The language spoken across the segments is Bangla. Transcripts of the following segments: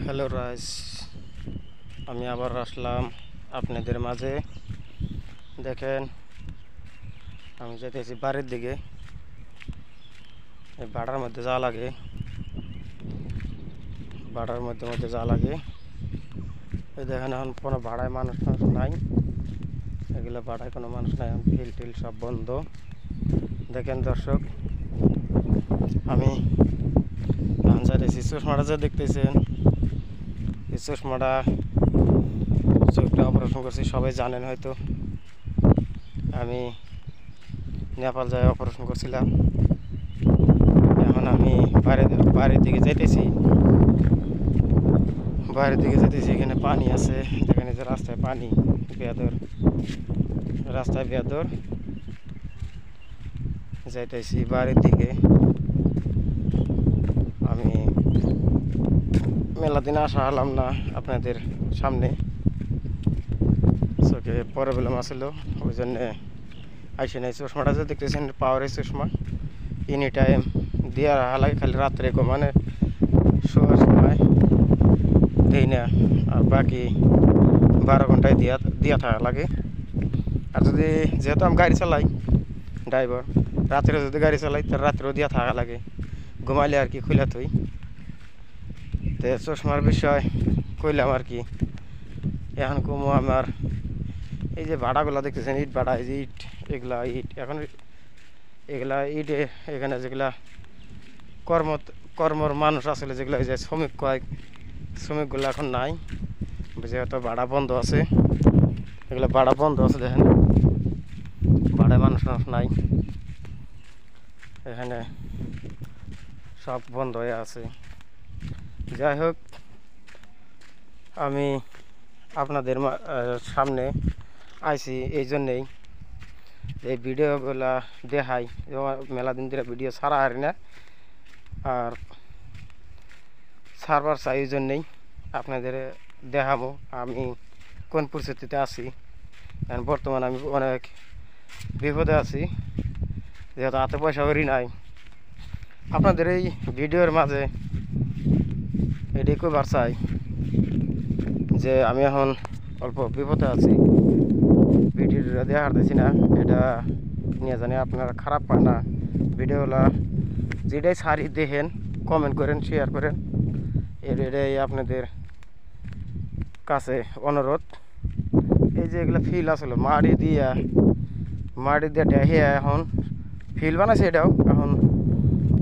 হ্যালো রাইস, আমি আবার আসলাম আপনাদের মাঝে। দেখেন, আমি যেতেছি বাড়ির দিকে। এই বাড়ার মধ্যে যা লাগে, বাড়ার মধ্যে মধ্যে যা লাগে। এই দেখেন, এখন কোনো ভাড়ায় মানুষ নাই, এগুলো ভাড়ায় কোনো মানুষ নাই, এখন ফিল টিল সব বন্ধ। দেখেন দর্শক, আমি এখন যাইতেছি। চশমাটা যে দেখতেছেন, এই চশমাটা চোখটা অপারেশন করছি, সবাই জানেন হয়তো। আমি নেপাল যায় অপারেশন করছিলাম। এখন আমি বাড়ির দিকে যাইতেছি। এখানে পানি আছে, যেখানে যে রাস্তায় পানি বেদর, রাস্তায় বেদর। যাইতেছি বাড়ির দিকে। আমি মেলা দিন আসা হলাম না আপনাদের সামনে, চোখে প্রবলেম আসছিল, ওই জন্যে আইসি নাই। চশমাটা যে দেখতেছেন পাওয়ারের চশমা, এনি টাইম দিয়া রাখা লাগে, খালি রাত্রে মানে শোয়ার সময় দিই না, আর বাকি 12 ঘন্টায় দিয়া থাকা লাগে। আর যদি যেহেতু আমি গাড়ি চালাই, ড্রাইভার, রাত্রে যদি গাড়ি চালাই তার রাত্রেও দিয়া থাকা লাগে, ঘুমাইলে আর কি খুলে থই। তো চশমার বিষয় কইলাম আর কি। এখন কমো আমার এই যে ভাড়াগুলো দেখতেছেন, ইট ভাড়া, এই যে ইট, এগুলা ইট, এখন এগুলা ইট, এখানে যেগুলা কর্মর মানুষ আসলে, যেগুলো এই যে শ্রমিকগুলো এখন নাই, যেহেতু ভাড়া বন্ধ আছে। এগুলো ভাড়া বন্ধ আছে, দেখেন ভাড়ায় মানুষ নাই, এখানে সব বন্ধ হয়ে আছে। যাই হোক, আমি আপনাদের সামনে আইছি এই জন্যেই, এই ভিডিওগুলা দেখাই। মেলা দিন ধরে ভিডিও ছাড়া হারি না, আর ছাড়বার চাই, এই জন্যেই আপনাদের দেখাবো আমি কোন পরিস্থিতিতে আছি। বর্তমানে আমি অনেক বিপদে আছি, যেহেতু হাতে পয়সা করি নাই। আপনাদের এই ভিডিওর মাঝে এটাই কইবার চাই যে আমি এখন অল্প বিপদে আছি। ভিডিওটা দেখার দিয়েছি না, এটা নিয়ে জানি আপনারা খারাপ পায় না। ভিডিওগুলা যেটাই ছাড়ি দেখেন, কমেন্ট করেন, শেয়ার করেন, এটাই আপনাদের কাছে অনুরোধ। এই যে এগুলো ফিল আসলো মাটি দিয়ে ডেহিয়া এখন ফিল বানাইছে। এটাও এখন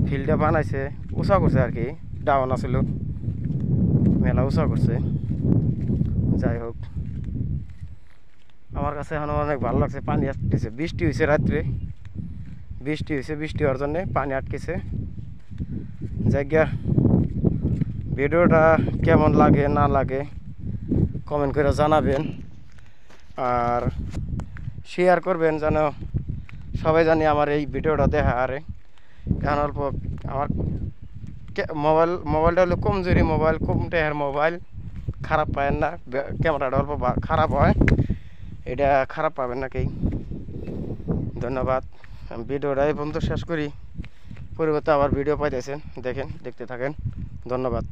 ফিল্ডটা বানাইছে, উঁচা করছে আর কি, ডাউন আসলো, মেলা উঁচা করছে। যাই হোক, আমার কাছে এখন অনেক ভালো লাগছে। পানি আটকেছে, বৃষ্টি হয়েছে রাত্রে, বৃষ্টি হওয়ার জন্যে পানি আটকেছে। জায়গা ভিডিওটা কেমন লাগে না লাগে কমেন্ট করে জানাবেন, আর শেয়ার করবেন যেন সবাই জানি আমার এই ভিডিওটা দেখা। আরে এখন অল্প আমার মোবাইলটা হলো কমজোরি মোবাইল, কম টাকার মোবাইল, খারাপ পাবেন না। ক্যামেরাটা অল্প খারাপ হয়, এটা খারাপ পাবেন না কেউ। ধন্যবাদ। ভিডিওটা এই পর্যন্ত শেষ করি, পরিবর্তে আবার ভিডিও পাইতেছেন, দেখতে থাকেন। ধন্যবাদ।